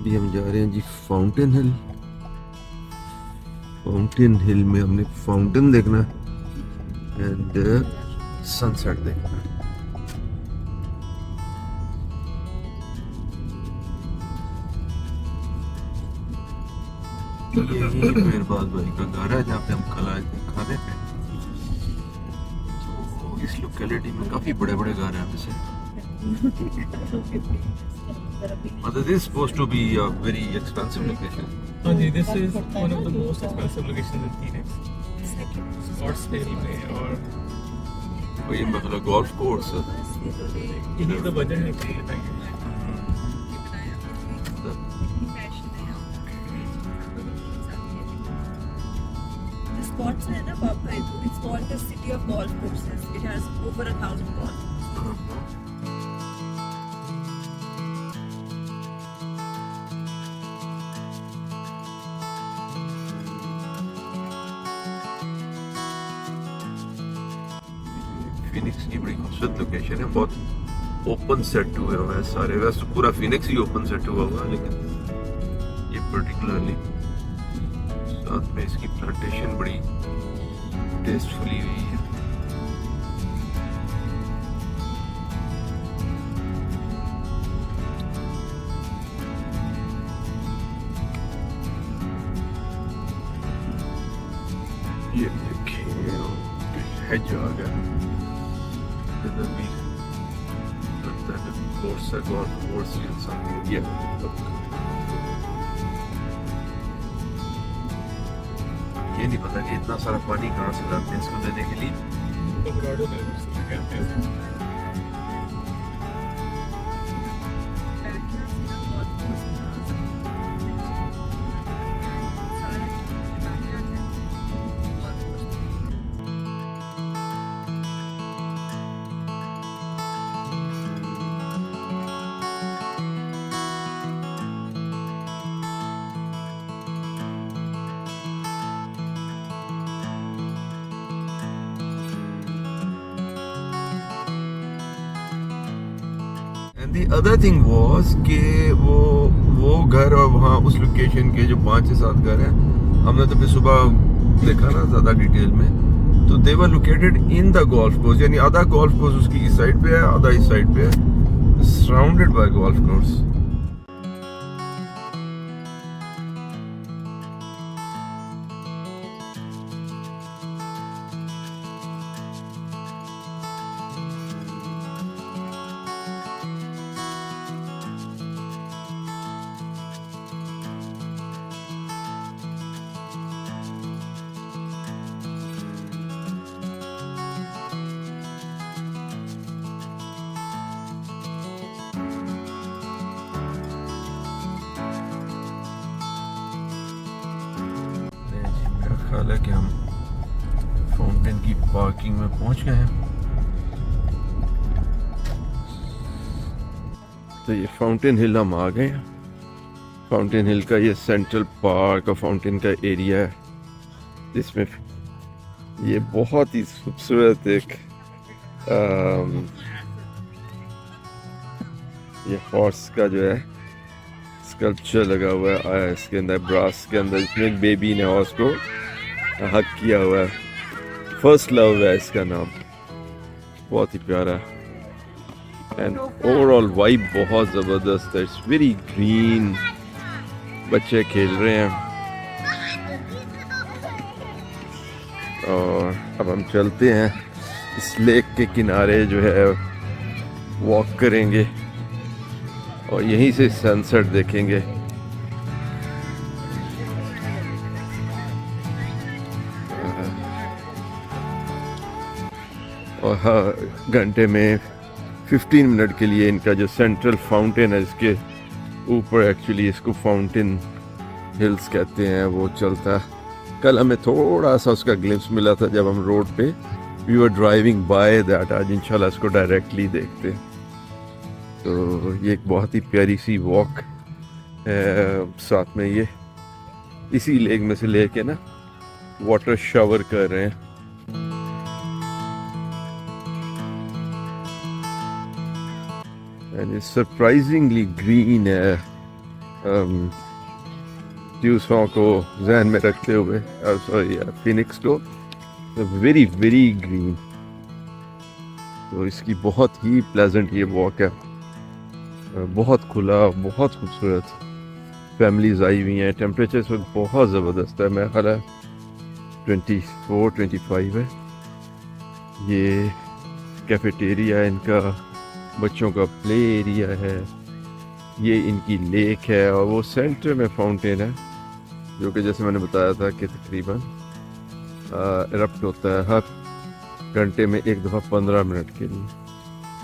अभी हम जा रहे हैं जी फाउंटेन हिल। फाउंटेन हिल में हमने फाउंटेन देखना एंड सनसेट देखना। यही मेहरबाज भाई का घर है जहाँ पे हम कल आए थे खाने पे। तो इस लोकेलिटी में काफी बड़े बड़े घर हैं वैसे। This is supposed to be a very expensive location. हाँ जी, this is one of the most expensive locations in Phoenix. Scottsdale में और और ये मतलब गोल्फ कोर्स है। इन्हीं का बजट निकल पाएंगे। Spots है ना पापा, it's called the city of golf courses. It has over 1,000 golf courses. Phoenix की बड़ी खूबसूरत लोकेशन है, बहुत ओपन सेट हुए हुए हैं सारे। वैसे तो पूरा फिनिक्स ही ओपन सेट हुआ हुआ है, लेकिन ये पर्टिकुलरली साथ में इसकी प्लांटेशन बड़ी टेस्टफुली हुई है। ये देखिए है जगह भी लगता है कोर्स है, गोल्फ कोर्स ये नहीं पता कि इतना सारा पानी कहाँ से लाते हैं इसको देने के लिए। The other thing was कि वो घर और वहाँ उस लोकेशन के जो 5 से 7 घर हैं, हमने तो फिर सुबह देखा ना ज़्यादा डिटेल में, तो they were located in the golf course, यानी आधा गोल्फ कोर्स उसकी इस साइड पे है, आधा इस साइड पे है, सराउंडेड बाय गोल्फ कोर्स। ख्याल है कि हम फाउंटेन की पार्किंग में पहुंच गए हैं। तो ये फाउंटेन हिल हम आ गए हैं। फाउंटेन हिल का ये सेंट्रल पार्क और फाउंटेन का एरिया है, जिसमें ये बहुत ही खूबसूरत एक ये हॉर्स का जो है स्कल्पचर लगा हुआ है इसके अंदर, ब्रास के अंदर, इसमें एक बेबी ने हॉर्स को हक किया हुआ है। फर्स्ट लव है इसका नाम, बहुत ही प्यारा एंड ओवरऑल वाइब बहुत ज़बरदस्त है। इट्स वेरी ग्रीन, बच्चे खेल रहे हैं और अब हम चलते हैं इस लेक के किनारे जो है वॉक करेंगे और यहीं से सनसेट देखेंगे। और हर घंटे में 15 मिनट के लिए इनका जो सेंट्रल फाउंटेन है, इसके ऊपर एक्चुअली इसको फाउंटेन हिल्स कहते हैं, वो चलता है। कल हमें थोड़ा सा उसका ग्लिम्स मिला था जब हम रोड पे we were driving by that. आज इंशाल्लाह इसको डायरेक्टली देखते हैं। तो ये एक बहुत ही प्यारी सी वॉक है, साथ में ये इसी लेक में से लेके ना वाटर शावर कर रहे हैं। एंड सरप्राइजिंगली ग्रीन है, ट्यूसों को जहन में रखते हुए, सॉरी फिनिक्स को, वेरी वेरी ग्रीन। तो इसकी बहुत ही प्लेजेंट ये वॉक है, बहुत खुला, बहुत खूबसूरत। फैमिलीज आई हुई हैं, टेम्परेचर इस वक्त बहुत ज़बरदस्त है, मेरा ख्याल है 24-25 है। ये कैफेटेरिया है इनका, बच्चों का प्ले एरिया है, ये इनकी लेक है, और वो सेंटर में फाउंटेन है जो कि जैसे मैंने बताया था कि तकरीबन इरप्ट होता है हर घंटे में एक दफ़ा 15 मिनट के लिए।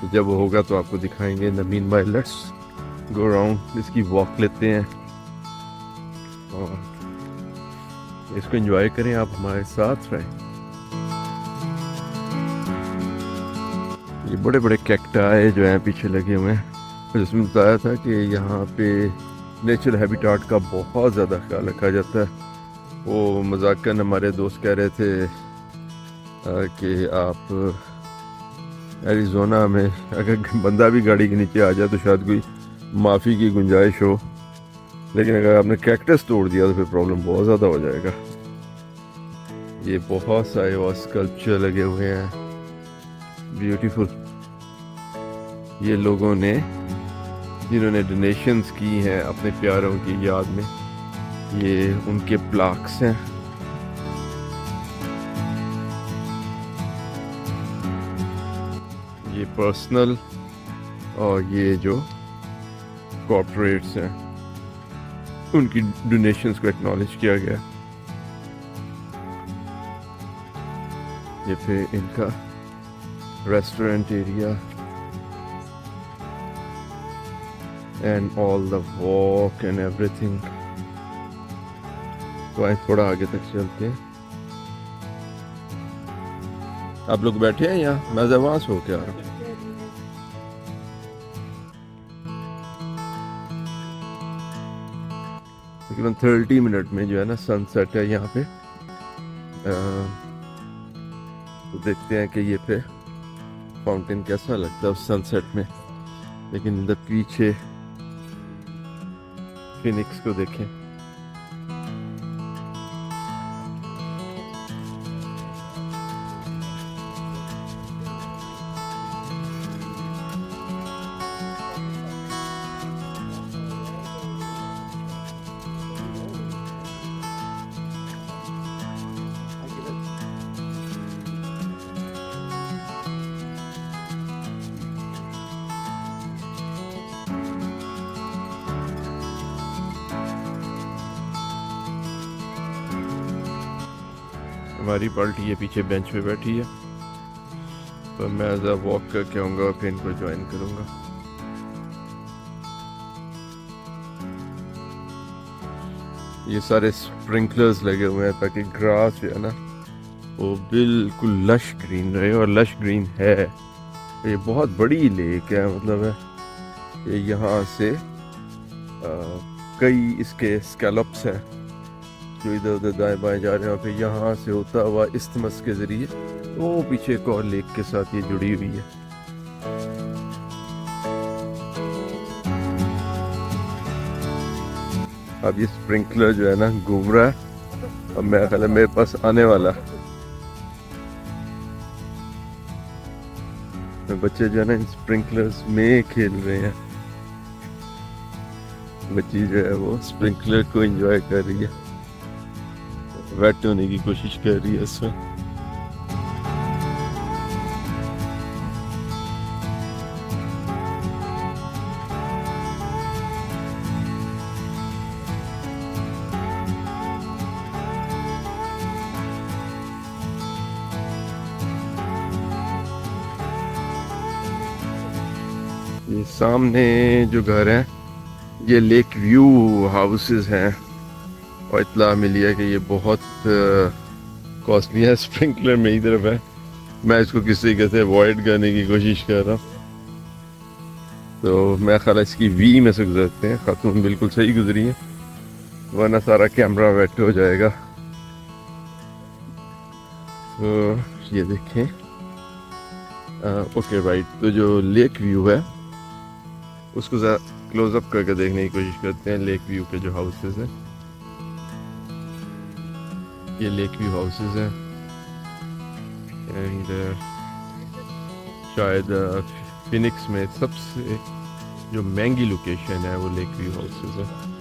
तो जब वो होगा तो आपको दिखाएंगे। In the meanwhile let's go around, इसकी वॉक लेते हैं और इसको एंजॉय करें। आप हमारे साथ रहें। ये बड़े बड़े कैक्टाई जो हैं पीछे लगे हुए हैं, जिसमें बताया था कि यहाँ पे नेचुरल हैबिटाट का बहुत ज़्यादा ख्याल रखा जाता है। वो मजाकन हमारे दोस्त कह रहे थे कि आप एरिज़ोना में अगर बंदा भी गाड़ी के नीचे आ जाए तो शायद कोई माफ़ी की गुंजाइश हो, लेकिन अगर आपने कैक्टस तोड़ दिया तो फिर प्रॉब्लम बहुत ज़्यादा हो जाएगा। ये बहुत सारे और स्कल्पचर लगे हुए हैं, ब्यूटीफुल। ये लोगों ने जिन्होंने डोनेशंस की हैं अपने प्यारों की याद में, ये उनके प्लाक्स हैं। ये पर्सनल और ये जो कॉर्पोरेट्स हैं उनकी डोनेशंस को एक्नॉलेज किया गया। ये फिर इनका restaurant area and all the walk and everything। तो आए थोड़ा आगे तक चलते हैं। आप लोग बैठे हैं या मैं वहां से होके आ रहा हूँ? तकरीबन 30 मिनट में जो है ना सनसेट है यहाँ पे। तो देखते हैं कि ये पे फाउंटेन कैसा लगता है सनसेट में। लेकिन इधर पीछे फिनिक्स को देखें। हमारी पार्टी है पीछे बेंच पे बैठी है, तो मैं एज अ वॉक करके आऊँगा और फिर इनको ज्वाइन करूँगा। ये सारे स्प्रिंकलर्स लगे हुए हैं ताकि ग्रास जो है ना वो बिल्कुल लश ग्रीन रहे, और लश ग्रीन है। ये बहुत बड़ी लेक है, मतलब है ये यहाँ से कई इसके स्कैलप्स हैं जो इधर उधर दाएं बाएं जा रहे हैं, और फिर यहाँ से होता हुआ इस्थमस के जरिए वो पीछे एक और लेक के साथ ये जुड़ी हुई है। अब ये स्प्रिंकलर जो है ना घूम रहा है, अब मेरा ख्याल है मेरे पास आने वाला। तो बच्चे जो है ना इन स्प्रिंकलर्स में खेल रहे हैं। बच्ची जो है वो स्प्रिंकलर को एंजॉय कर रही है, वेट होने की कोशिश कर रही है इसमें। ये सामने जो घर है ये लेक व्यू हाउसेस हैं, और इतला मिली है कि ये बहुत कॉस्टली है। स्प्रिंकलर मेरी तरफ है, मैं इसको किसी तरीके से अवॉइड करने की कोशिश कर रहा हूँ। तो मैं ख्याल इसकी वी में से गुजरते हैं। खातून बिल्कुल सही गुजरी है, वरना सारा कैमरा वेट हो जाएगा। तो ये देखें, ओके राइट। तो जो लेक व्यू है उसको क्लोजअप करके देखने की कोशिश करते हैं लेक व्यू के जो हाउसेस हैं। ये लेक व्यू हाउसेस हैं एंड शायद फिनिक्स में सबसे जो महंगी लोकेशन है वो लेक व्यू हाउसेस है।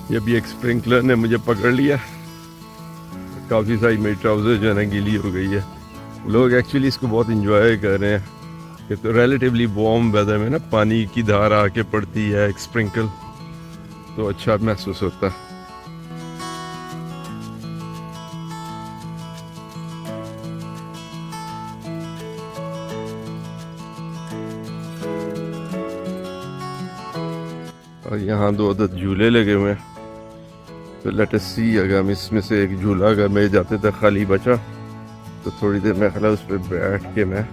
ये भी एक स्प्रिंकलर ने मुझे पकड़ लिया, काफ़ी सारी मेरी ट्राउज़र जो है ना गीली हो गई है। लोग एक्चुअली इसको बहुत इंजॉय कर रहे हैं कि तो रिलेटिवली वार्म वेदर में ना पानी की धार आके पड़ती है, एक स्प्रिंकल, तो अच्छा महसूस होता है। और यहाँ 2 अदद झूले लगे हुए हैं, तो लेट अस सी अगर हम इसमें से एक झूला अगर मेरे जाते तक खाली बचा तो थोड़ी देर मैं ख्याल उस पर बैठ के मैं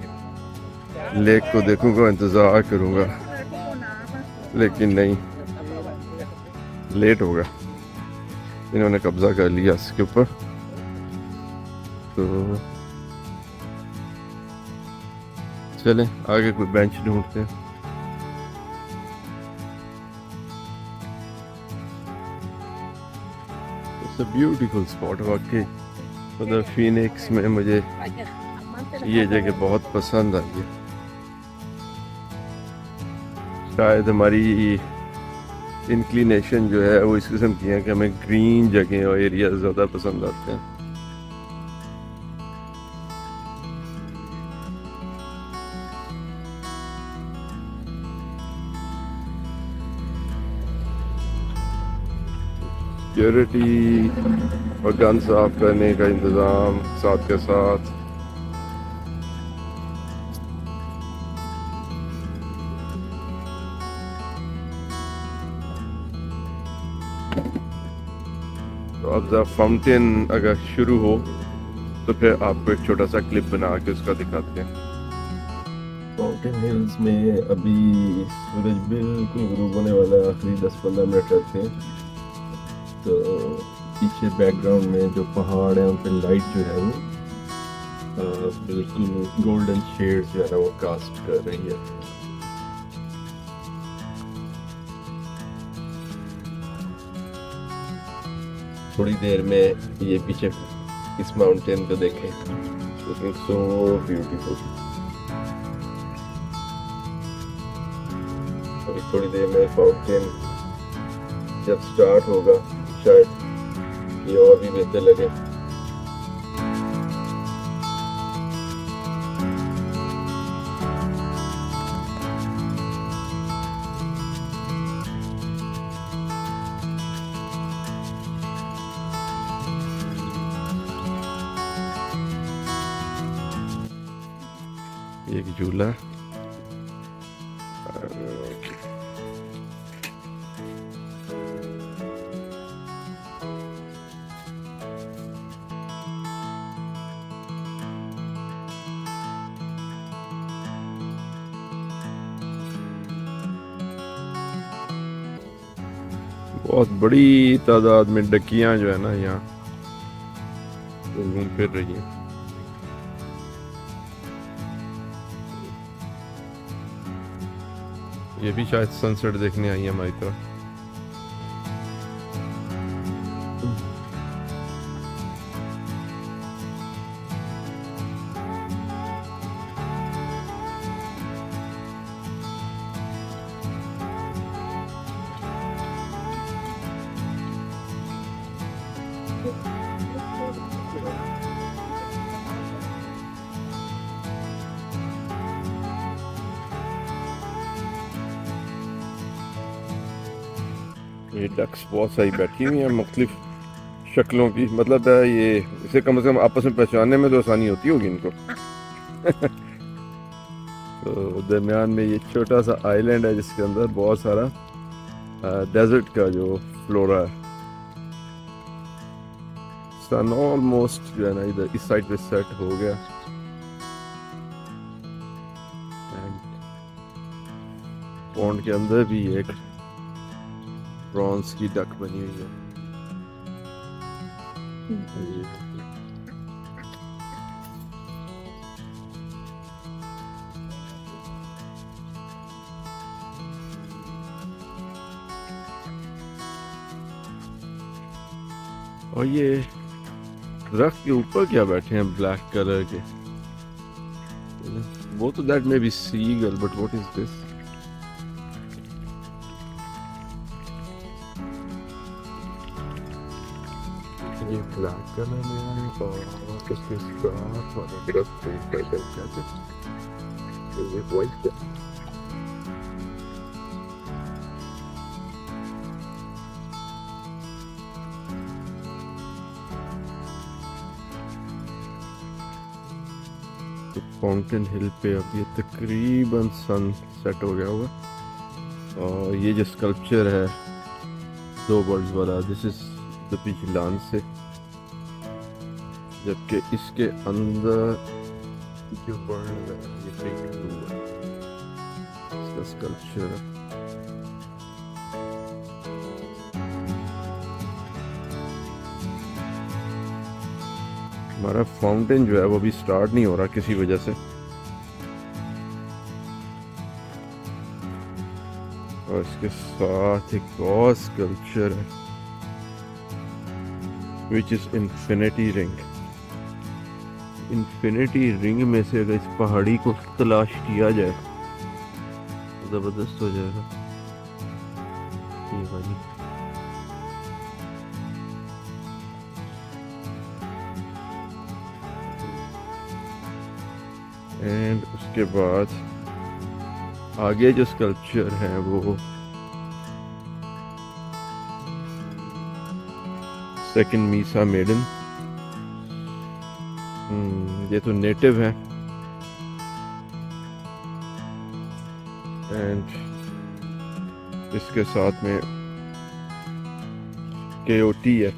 लेक को देखूंगा, इंतज़ार करूंगा, लेकिन नहीं, लेट होगा, इन्होंने कब्जा कर लिया इसके ऊपर। तो चलें आगे कोई बेंच ढूंढते हैं। ब्यूटीफुल स्पॉट वाकई, मतलब फिनिक्स में मुझे ये जगह बहुत पसंद आई है। शायद हमारी इंक्लिनेशन जो है वो इस किस्म की है कि हमें ग्रीन जगह और एरिया ज़्यादा पसंद आते हैं। सिक्योरिटी और गन साफ करने का इंतज़ाम साथ के साथ। तो अब जब फाउंटेन अगर शुरू हो तो फिर आपको एक छोटा सा क्लिप बना के उसका दिखाते हैं। फाउंटेन हिल्स में अभी सूरज बिल्कुल गुरूब होने वाला है, आखिरी 10-15 मिनट रहते हैं। तो पीछे बैकग्राउंड में जो पहाड़ है उन पर लाइट जो है वो बिल्कुल गोल्डन शेड जो है ना वो कास्ट कर रही है। थोड़ी देर में ये पीछे इस माउंटेन को देखें, लुकिंग सो ब्यूटीफुल। अभी थोड़ी देर में फाउंटेन जब स्टार्ट होगा शायद ये और भी बेहतर लगे। एक झूला बहुत बड़ी तादाद में डकियां जो है ना यहाँ घूम फिर रही हैं। ये भी शायद सनसेट देखने आई है हमारी तरफ। ये डक्स बहुत सारी बैठी हुई हैं मुख्तलिफ शक्लों की, मतलब है ये इसे कम से कम आपस में पहचानने में तो आसानी होती होगी इनको। तो दरमियान में ये छोटा सा आइलैंड है जिसके अंदर बहुत सारा डेजर्ट का जो फ्लोरा है। सन ऑलमोस्ट जो है ना इधर इस साइड पे सेट हो गया। पॉन्ड के अंदर भी एक ब्रॉन्ज की डक बनी हुई है। और ये दरख्त के ऊपर क्या बैठे हैं ब्लैक कलर के, वो तो that may be seagull, but what is this? ये ब्लैक कलर में है और इसके साथ वाले दरख्त पे क्या है, ये व्हाइट है। तो फाउंटेन हिल पे अब ये तकरीबन सन सेट हो गया होगा। और ये जो स्कल्पचर है 2 बर्ड्स वाला, दिस इज द विजिलेंस से, जबकि इसके अंदर जो बर्ड है ये पिंक ब्लू है, इसका स्कल्पचर है। हमारा फाउंटेन जो है वो भी स्टार्ट नहीं हो रहा किसी वजह से, और इसके साथ एक और स्कल्पचर है which is infinity ring. Infinity ring में से अगर इस पहाड़ी को तलाश किया जाए तो जबरदस्त हो जाएगा। ये वाली एंड उसके बाद आगे जो स्कल्पचर है वो सेकंड मीसा मेडन, ये तो नेटिव है। एंड इसके साथ में केओटी है।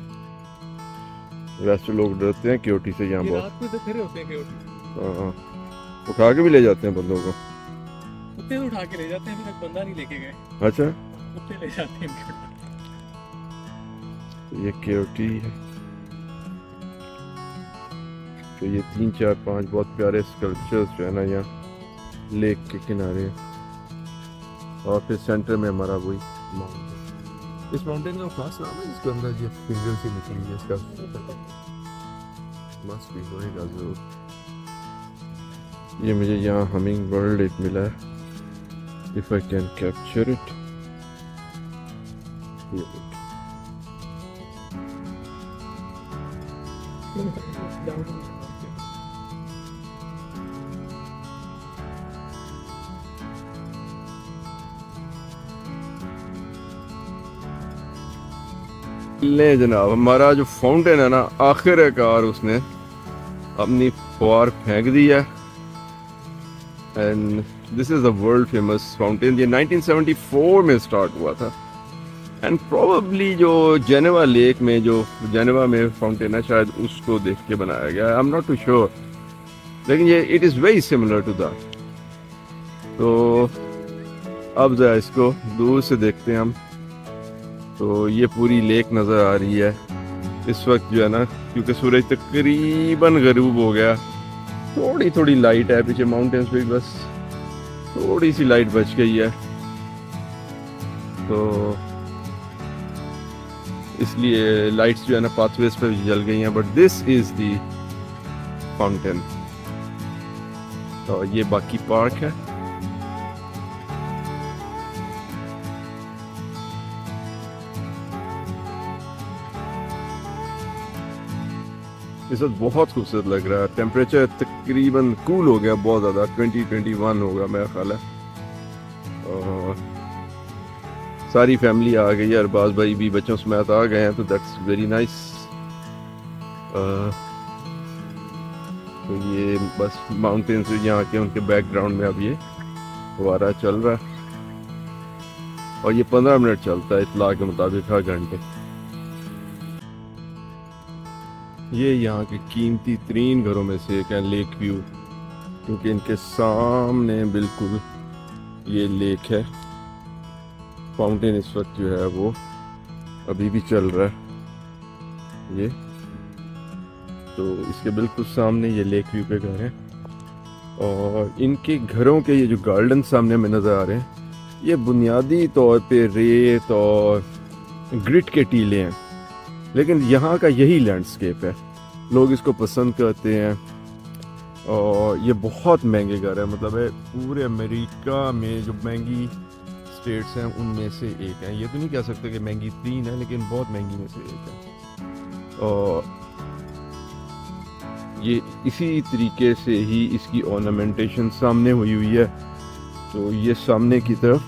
वैसे लोग डरते हैं केओटी से यहाँ बहुत, रात में तो खड़े होते हैं केओटी। हाँ, उठा के भी ले जाते हैं बंदों को। कुत्ते तो उठा के ले जाते हैं, अभी तक बंदा नहीं लेके गए। अच्छा, कुत्ते ले जाते हैं। ये केओटी है। तो ये 3 4 5 बहुत प्यारे स्कल्पचर्स जो है ना यहाँ लेक के किनारे, और फिर सेंटर में हमारा वही माउंटेन। इस माउंटेन का खास नाम है जिसके अंदर ये फिंगर से निकली है, इसका मस्त भी होएगा जरूर। ये मुझे यहाँ हमिंग बर्ड एक मिला है, if I can capture it. ले जनाब, हमारा जो फाउंटेन है ना आखिरकार उसने अपनी फुहार फेंक दी है। And this is the world famous fountain. ये 1974 में स्टार्ट हुआ था एंड प्रोबेबली जो जेनेवा लेक में, जो जेनेवा में फाउंटेन है, शायद उसको देख के बनाया गया है। I am not too sure, लेकिन ये it is very similar to that. तो अब जरा इसको दूर से देखते हैं हम। तो ये पूरी लेक नज़र आ रही है इस वक्त जो है ना, क्योंकि सूरज तकरीबन गरूब हो गया। थोड़ी थोड़ी लाइट है पीछे माउंटेन्स पे, बस थोड़ी सी लाइट बच गई है, तो इसलिए लाइट्स जो है ना पाथवेज पे जल गई हैं। But this is the fountain. तो ये बाकी पार्क है। इस वक्त बहुत खूबसूरत लग रहा है। टेम्परेचर तकरीबन कूल हो गया बहुत ज़्यादा, 20-21 होगा मेरा ख्याल है। और सारी फैमिली आ गई है, अरबाज भाई भी बच्चों समेत आ गए हैं, तो दैट्स वेरी नाइस। तो ये बस माउंटेन्स यहाँ के उनके बैकग्राउंड में अब ये फुहारा चल रहा है। और ये 15 मिनट चलता है इतला के मुताबिक हर घंटे। ये यहाँ के कीमती तरीन घरों में से एक है लेक व्यू, क्योंकि इनके सामने बिल्कुल ये लेक है। फाउंटेन इस वक्त जो है वो अभी भी चल रहा है ये, तो इसके बिल्कुल सामने ये लेक व्यू पे घर है। और इनके घरों के ये जो गार्डन सामने में नज़र आ रहे हैं, ये बुनियादी तौर पे रेत और ग्रिट के टीले हैं, लेकिन यहाँ का यही लैंडस्केप है, लोग इसको पसंद करते हैं। और ये बहुत महंगे घर है, मतलब है पूरे अमेरिका में जो महंगी स्टेट्स हैं उनमें से एक है। ये तो नहीं कह सकते कि महंगी 3 है, लेकिन बहुत महंगी में से एक है। और ये इसी तरीके से ही इसकी ऑर्नामेंटेशन सामने हुई है। तो ये सामने की तरफ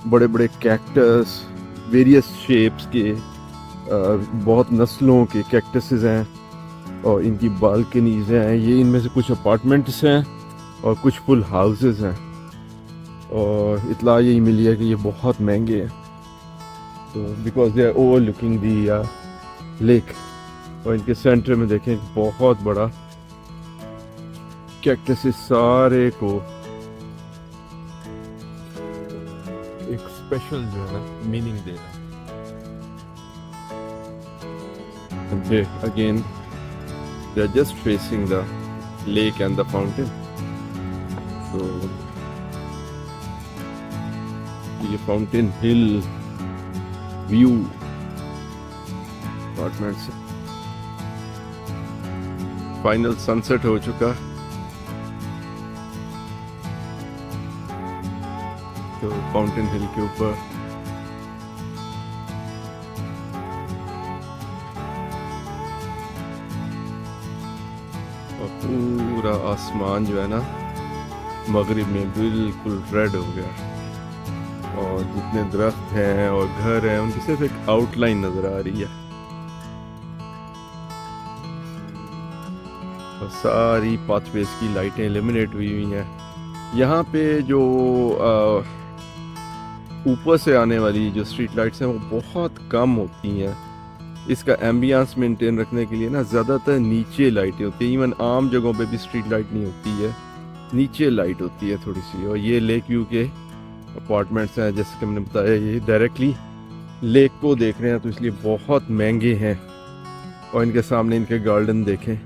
बड़े बड़े कैक्टस, वेरियस शेप्स के बहुत नस्लों के कैक्टसेस हैं और इनकी बालकनीज हैं। ये इनमें से कुछ अपार्टमेंट्स हैं और कुछ फुल हाउसेस हैं। और इतला यही मिली है कि ये बहुत महंगे हैं, तो because they are overlooking the lake. और इनके सेंटर में देखें बहुत बड़ा कैक्टस सारे को एक स्पेशल जो है ना मीनिंग दे रहा है। Again they are just facing the lake and the fountain. So ये फाउंटेन हिल व्यू अपार्टमेंट्स। फाइनल सनसेट हो चुका, तो फाउंटेन हिल के ऊपर और पूरा आसमान जो है ना मगरिब में बिल्कुल रेड हो गया, और जितने दरख्त हैं और घर हैं उनकी सिर्फ एक आउटलाइन नजर आ रही है, और सारी पाथवेज की लाइटें इल्यूमिनेट हुई हैं। यहाँ पे जो ऊपर से आने वाली जो स्ट्रीट लाइट्स हैं वो बहुत कम होती हैं। इसका एम्बियंस मेंटेन रखने के लिए ना ज़्यादातर नीचे लाइटें होती हैं। इवन आम जगहों पे भी स्ट्रीट लाइट नहीं होती है, नीचे लाइट होती है थोड़ी सी। और ये लेक व्यू के अपार्टमेंट्स हैं, जैसे कि मैंने बताया, ये डायरेक्टली लेक को देख रहे हैं, तो इसलिए बहुत महंगे हैं। और इनके सामने इनके गार्डन देखें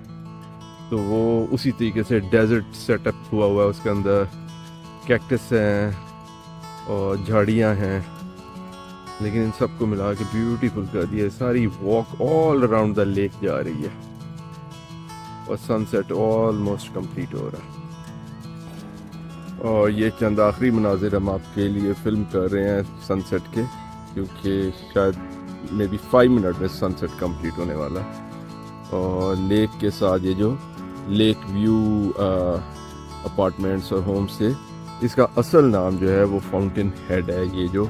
तो वो उसी तरीके से डेजर्ट सेटअप हुआ है, उसके अंदर कैक्टस हैं और झाड़ियाँ हैं, लेकिन इन सबको मिला के ब्यूटीफुल कर दिया। सारी walk all around the lake जा रही है और सनसेट ऑलमोस्ट कंप्लीट हो रहा है। और ये चंद आखिरी मनाजिर हम आपके लिए फिल्म कर रहे हैं सनसेट के, क्योंकि शायद मे बी 5 मिनट में सनसेट कंप्लीट होने वाला है। और लेक के साथ ये जो लेक व्यू अपार्टमेंट्स और होम से, इसका असल नाम जो है वो फाउंटेन हेड है। ये जो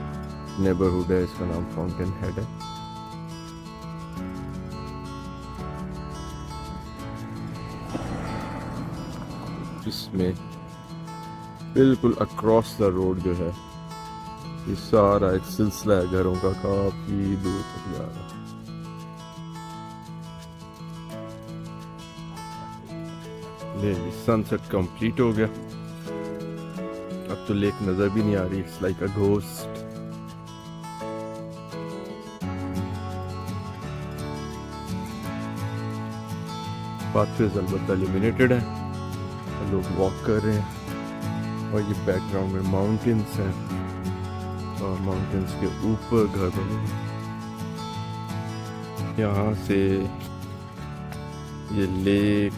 नेबरहुड है इसका नाम फाउंटेन हेड है। इसमें बिल्कुल अक्रॉस द रोड जो है ये सारा एक सिलसिला है घरों का, काफी दूर तक जा रहा है। सनसेट कंप्लीट हो गया, अब तो लेक नजर भी नहीं आ रही, it's like a ghost. Pathways अलबत्ता इल्यूमिनेटेड है, लोग वॉक कर रहे हैं। और ये बैकग्राउंड में माउंटेन्स हैं और माउंटेन्स के ऊपर घर बने हैं। यहाँ से ये लेक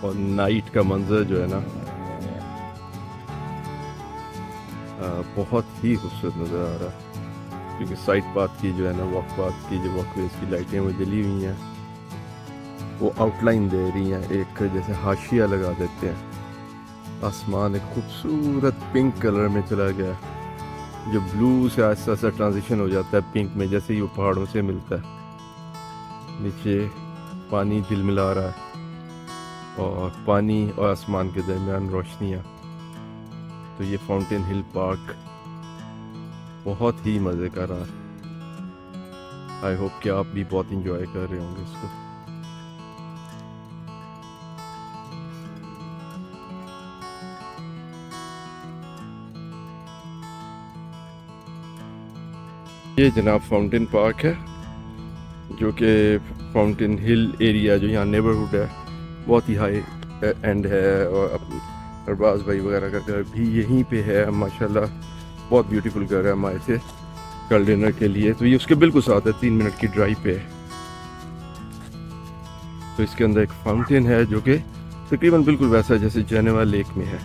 और नाइट का मंजर जो है ना बहुत ही खूबसूरत नज़र आ रहा है, क्योंकि साइड पाथ की जो है ना वॉक पाथ की जो वॉकवेज की लाइटें वो जली हुई हैं, वो आउटलाइन दे रही हैं, एक जैसे हाशिया लगा देते हैं। आसमान एक खूबसूरत पिंक कलर में चला गया, जो ब्लू से आहिस्ता आहिस्ता ट्रांजिशन हो जाता है पिंक में, जैसे ही वो पहाड़ों से मिलता है। नीचे पानी झिलमिला रहा है और पानी और आसमान के दरमियान रोशनियाँ। तो ये फाउंटेन हिल पार्क बहुत ही मज़े का रहा। आई होप कि आप भी बहुत इंजॉय कर रहे होंगे इसको। ये जनाब फाउंटेन पार्क है, जो कि फाउंटेन हिल एरिया जो यहाँ नेबरहुड है, बहुत ही हाई एंड है। और अरबाज भाई वगैरह का घर भी यहीं पे है माशाल्लाह। बहुत ब्यूटीफुल घर है। हम आए थे कल डिनर के लिए, तो ये उसके बिल्कुल साथ है, 3 मिनट की ड्राइव पे है। तो इसके अंदर एक फाउंटेन है जो कि तकरीबन बिल्कुल वैसा है जैसे जेनेवा लेक में है।